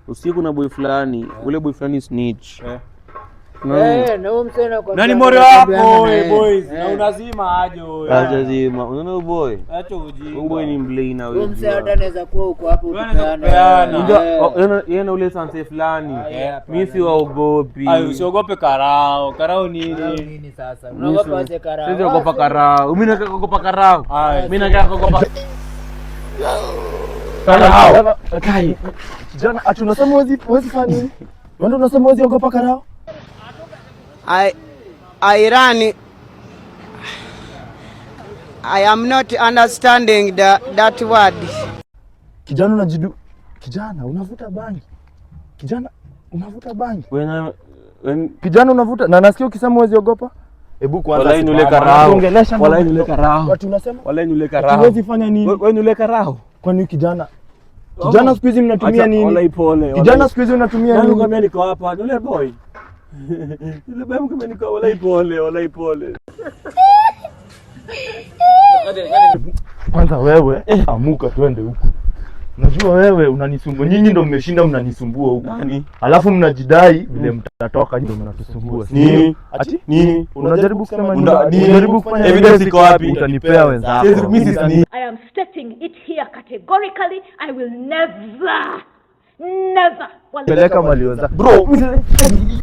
Usiku na boy fulani, ule boy fulani snitch. Nani mori wako boys? Na unazima aje wewe? Lazima. Unaona boy? Acha ujinga. Boy ni mlaina wewe. Msaada anaweza kuwa uko hapo ukipeana. Yeye na ule sanse fulani. Mimi si waogopi. Ayo usiogope karao. Karao Nini nini? sasa? Unaogopa aje karao? Sisi waogopa karao. Mimi nataka kuogopa karao. Mimi nataka kuogopa karao. Kai. Jana ati unasema wezi fanya nini? Wewe unasema wezi ogopa karao? I am not understanding that word. Kijana unavuta bangi. Kijana unavuta bangi. Kijana unavuta na nasikia ukisema huwezi ogopa. Hebu kwanza wala inule karao. Wala inule karao. Watu unasema? Wala inule karao. Huwezi fanya nini? Wewe inule karao. Kwani kijana siku hizi mnatumia nini? Wala ipole. Kijana siku hizi unatumia nini? Kama niko hapa, yule boy. Yule boy kama niko wala ipole. Kwanza wewe amuka twende huko. Unajua wewe unanisumbua. Nyinyi ndio mmeshinda mnanisumbua huko. Alafu mnajidai vile mtatoka ndio mnatusumbua. Nini? Ati nini? Unajaribu kusema nini? Unajaribu kufanya evidence iko wapi? Utanipea wenzako. I am stating it here categorically. I will never peleka mali wenzako. Bro,